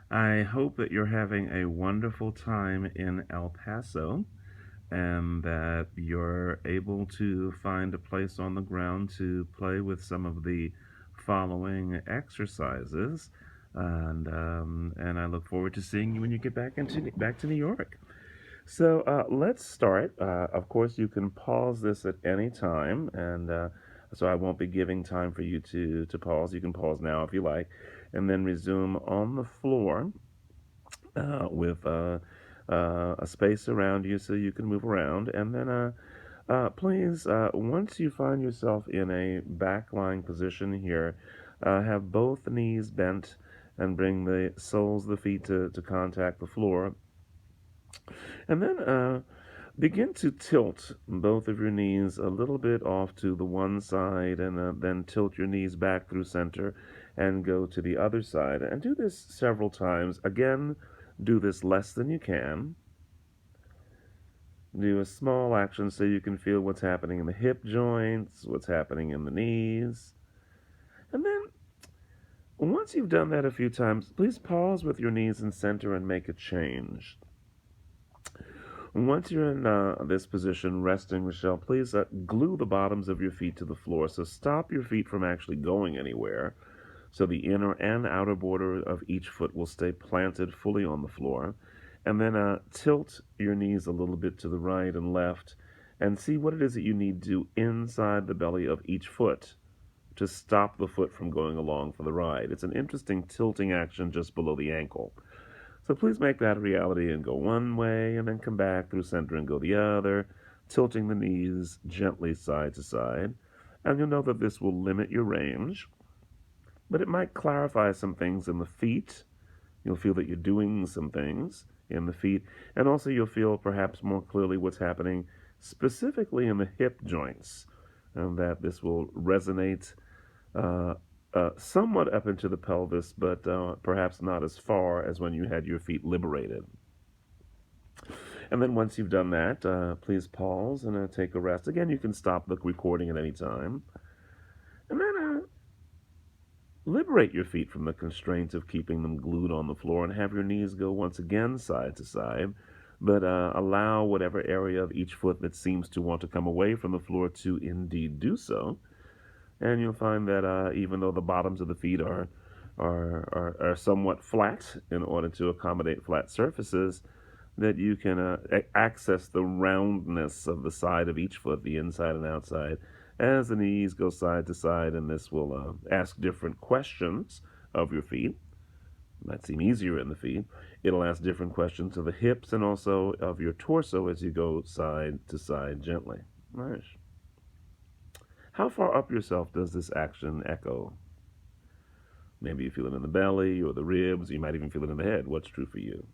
I hope that you're having a wonderful time in El Paso and that you're able to find a place on the ground to play with some of the following exercises. And I look forward to seeing you when you get back to New York. Let's start. Of course, you can pause this at any time, and so I won't be giving time for you to pause. You can pause now if you like, and then resume on the floor with a space around you so you can move around. And then, please, once you find yourself in a back lying position here, have both knees bent and bring the soles of the feet to contact the floor. And then begin to tilt both of your knees a little bit off to the one side and then tilt your knees back through center and go to the other side. And do this several times. Again, do this less than you can. Do a small action so you can feel what's happening in the hip joints, what's happening in the knees. And then once you've done that a few times, please pause with your knees in center and make a change. Once you're in this position, resting, Rashell, please glue the bottoms of your feet to the floor. So stop your feet from actually going anywhere. So the inner and outer border of each foot will stay planted fully on the floor. And then tilt your knees a little bit to the right and left and see what it is that you need to do inside the belly of each foot to stop the foot from going along for the ride. It's an interesting tilting action just below the ankle. So please make that a reality and go one way and then come back through center and go the other, tilting the knees gently side to side. And you'll know that this will limit your range, but it might clarify some things in the feet. You'll feel that you're doing some things in the feet, and also you'll feel perhaps more clearly what's happening specifically in the hip joints, and that this will resonate uh, somewhat up into the pelvis, but perhaps not as far as when you had your feet liberated. And then once you've done that, please pause and take a rest. Again, you can stop the recording at any time. And then liberate your feet from the constraints of keeping them glued on the floor and have your knees go once again side to side. But allow whatever area of each foot that seems to want to come away from the floor to indeed do so. And you'll find that even though the bottoms of the feet are somewhat flat in order to accommodate flat surfaces, that you can access the roundness of the side of each foot, the inside and outside, as the knees go side to side, and this will ask different questions of your feet. It might seem easier in the feet. It'll ask different questions of the hips and also of your torso as you go side to side gently. Nice. How far up yourself does this action echo? Maybe you feel it in the belly or the ribs. You might even feel it in the head. What's true for you?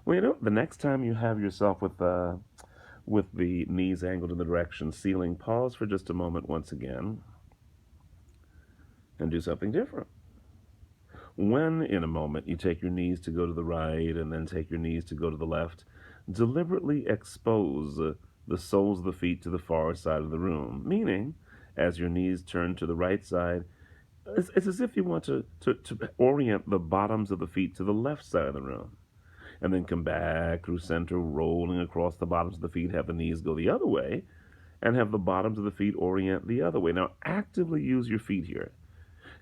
Well, the next time you have yourself with the knees angled in the direction ceiling, pause for just a moment once again and do something different. When in a moment you take your knees to go to the right and then take your knees to go to the left, deliberately expose the soles of the feet to the far side of the room, meaning as your knees turn to the right side, it's as if you want to orient the bottoms of the feet to the left side of the room. And then come back through center, rolling across the bottoms of the feet, have the knees go the other way, and have the bottoms of the feet orient the other way. Now, actively use your feet here.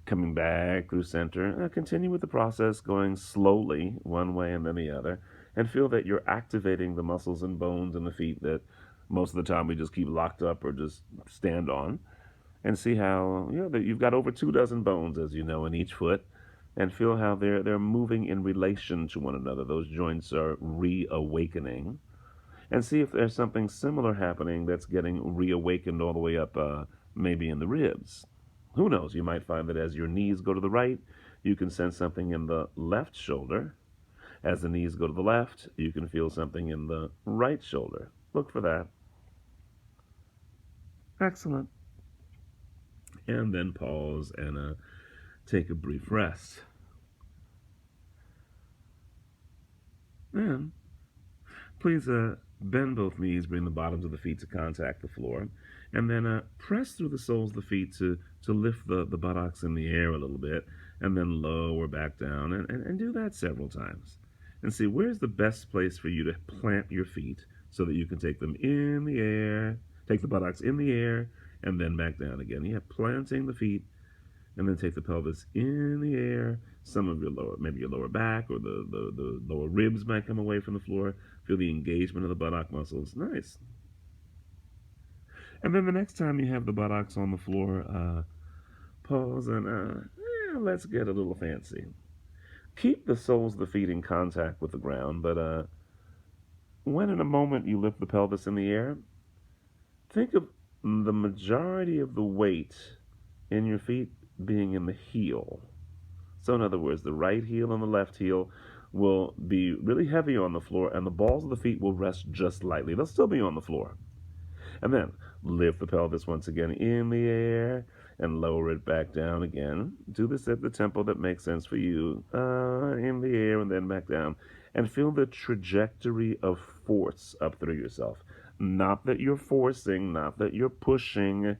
Coming back through center, continue with the process, going slowly one way and then the other, and feel that you're activating the muscles and bones in the feet that most of the time we just keep locked up or just stand on. And see how that you've got over 2 dozen bones, as you know, in each foot, and feel how they're moving in relation to one another. Those joints are reawakening, and see if there's something similar happening that's getting reawakened all the way up, maybe in the ribs. Who knows? You might find that as your knees go to the right, you can sense something in the left shoulder. As the knees go to the left, you can feel something in the right shoulder. Look for that. Excellent. And then pause and take a brief rest. And please bend both knees, bring the bottoms of the feet to contact the floor. And then press through the soles of the feet to lift the buttocks in the air a little bit, and then lower back down, and do that several times. And see where's the best place for you to plant your feet so that you can take them in the air, take the buttocks in the air, and then back down again. Yeah, planting the feet, and then take the pelvis in the air. Some of your lower, maybe your lower back or the lower ribs might come away from the floor. Feel the engagement of the buttock muscles. Nice. And then the next time you have the buttocks on the floor, pause and let's get a little fancy. Keep the soles of the feet in contact with the ground, but when in a moment you lift the pelvis in the air, think of the majority of the weight in your feet being in the heel. So, in other words, the right heel and the left heel will be really heavy on the floor, and the balls of the feet will rest just lightly. They'll still be on the floor. And then lift the pelvis once again in the air and lower it back down again. Do this at the tempo that makes sense for you. In the air and then back down. And feel the trajectory of force up through yourself. Not that you're forcing, not that you're pushing.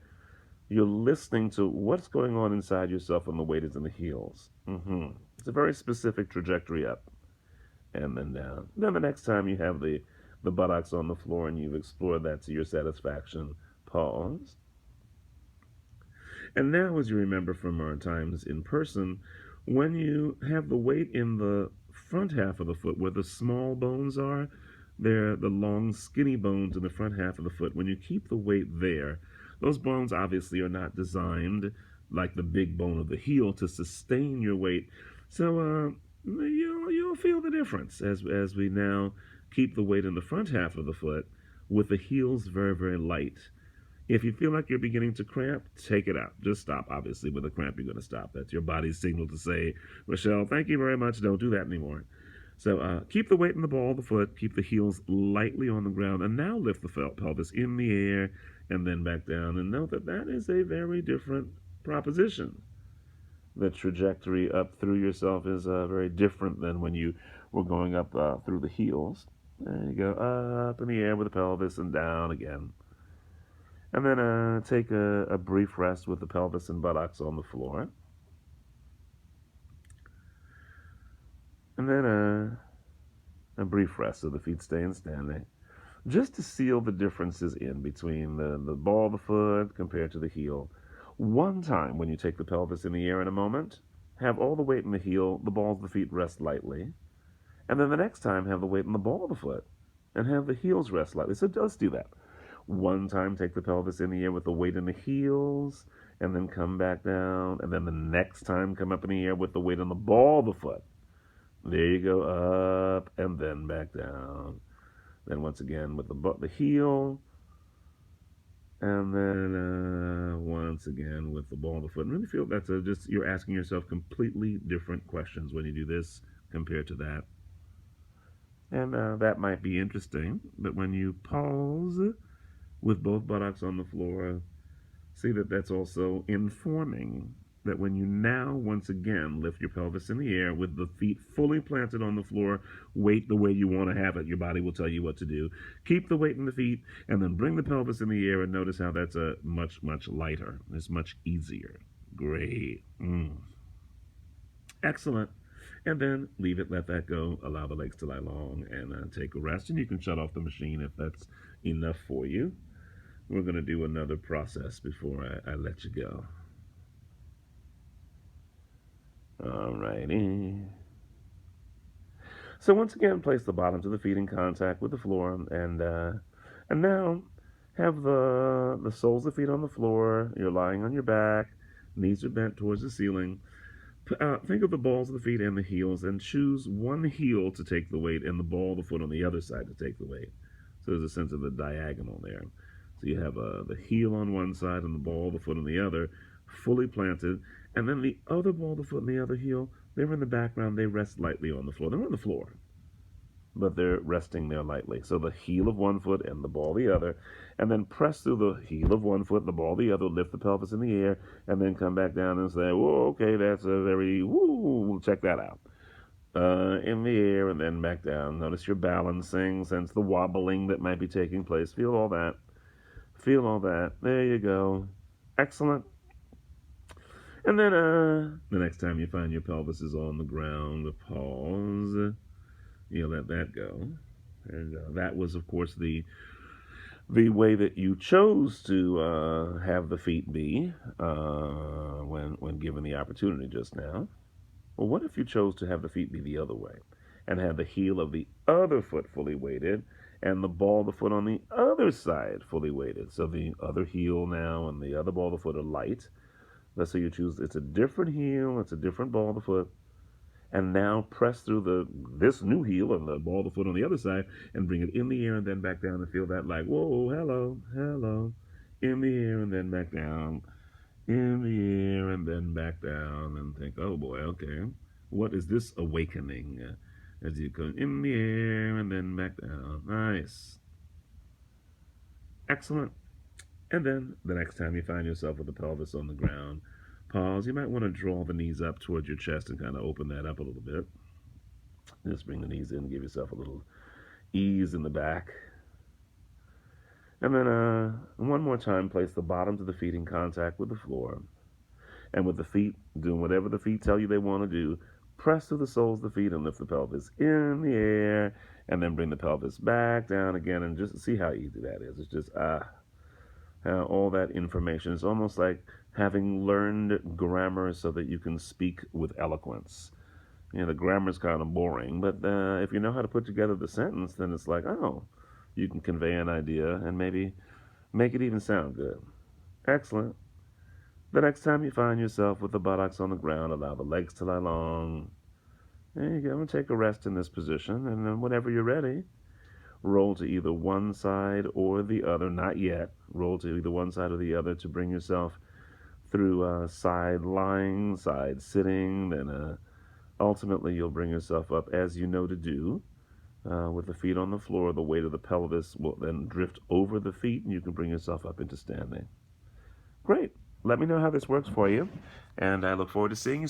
You're listening to what's going on inside yourself when the weight is in the heels. It's a very specific trajectory up and then down. Then the next time you have the buttocks on the floor and you've explored that to your satisfaction, pause. And now, as you remember from our times in person, when you have the weight in the front half of the foot where the small bones are, they're the long, skinny bones in the front half of the foot. When you keep the weight there, those bones obviously are not designed like the big bone of the heel to sustain your weight. So you'll feel the difference as we now keep the weight in the front half of the foot with the heels very, very light. If you feel like you're beginning to cramp, take it out. Just stop. Obviously, with a cramp, you're going to stop. That's your body's signal to say, Rashell, thank you very much. Don't do that anymore. So keep the weight in the ball of the foot. Keep the heels lightly on the ground. And now lift the pelvis in the air and then back down. And note that that is a very different proposition. The trajectory up through yourself is very different than when you were going up through the heels. There you go, up in the air with the pelvis and down again. And then take a brief rest with the pelvis and buttocks on the floor. And then a brief rest so the feet stay in standing. Just to seal the differences in between the ball of the foot compared to the heel. One time when you take the pelvis in the air in a moment, have all the weight in the heel, the balls of the feet rest lightly. And then the next time, have the weight in the ball of the foot and have the heels rest lightly. So let's do that. One time, take the pelvis in the air with the weight in the heels and then come back down. And then the next time, come up in the air with the weight on the ball of the foot. There you go, up and then back down. Then once again with the heel. And then once again with the ball of the foot. And really feel that's just you're asking yourself completely different questions when you do this compared to that. And that might be interesting, but when you pause with both buttocks on the floor, see that that's also informing that when you now once again lift your pelvis in the air with the feet fully planted on the floor, weight the way you want to have it. Your body will tell you what to do. Keep the weight in the feet and then bring the pelvis in the air and notice how that's a much, much lighter. It's much easier. Great. Excellent. And then leave it, let that go, allow the legs to lie long and take a rest. And you can shut off the machine if that's enough for you. We're going to do another process before I let you go. Alrighty. So once again, place the bottoms of the feet in contact with the floor, and now have the soles of the feet on the floor. You're lying on your back, knees are bent towards the ceiling. Think of the balls of the feet and the heels, and choose one heel to take the weight, and the ball of the foot on the other side to take the weight. So there's a sense of the diagonal there. So you have the heel on one side and the ball of the foot on the other, fully planted. And then the other ball of the foot and the other heel, they're in the background. They rest lightly on the floor. They're on the floor, but they're resting there lightly. So the heel of one foot and the ball of the other. And then press through the heel of one foot and the ball of the other. Lift the pelvis in the air. And then come back down and say, whoa, okay, that's a very, woo, check that out. In the air and then back down. Notice your balancing, sense the wobbling that might be taking place. Feel all that. Feel all that. There you go. Excellent. And then the next time you find your pelvis is on the ground, pause. You let that go. And that was, of course, the way that you chose to have the feet be when given the opportunity just now. Well, what if you chose to have the feet be the other way and have the heel of the other foot fully weighted and the ball of the foot on the other side fully weighted? So the other heel now and the other ball of the foot are light. Let's say you choose it's a different heel, it's a different ball of the foot, and now press through this new heel and the ball of the foot on the other side and bring it in the air and then back down and feel that like, whoa, hello, hello, in the air and then back down, in the air and then back down, and think, oh boy, okay, what is this awakening? As you go in the air and then back down. Nice. Excellent. And then the next time you find yourself with the pelvis on the ground, pause. You might want to draw the knees up towards your chest and kind of open that up a little bit. Just bring the knees in, give yourself a little ease in the back. And then one more time, place the bottoms of the feet in contact with the floor. And with the feet doing whatever the feet tell you they want to do, press through the soles of the feet and lift the pelvis in the air. And then bring the pelvis back down again and just see how easy that is. It's just, all that information. It's almost like having learned grammar so that you can speak with eloquence. The grammar's kind of boring, but if you know how to put together the sentence, then it's like, oh, you can convey an idea and maybe make it even sound good. Excellent. The next time you find yourself with the buttocks on the ground, allow the legs to lie long. There you go, and take a rest in this position, and then whenever you're ready, roll to either one side or the other. Not yet. Roll to either one side or the other to bring yourself through side lying, side sitting. Then ultimately you'll bring yourself up as you know to do. With the feet on the floor, the weight of the pelvis will then drift over the feet, and you can bring yourself up into standing. Great. Let me know how this works for you, and I look forward to seeing you.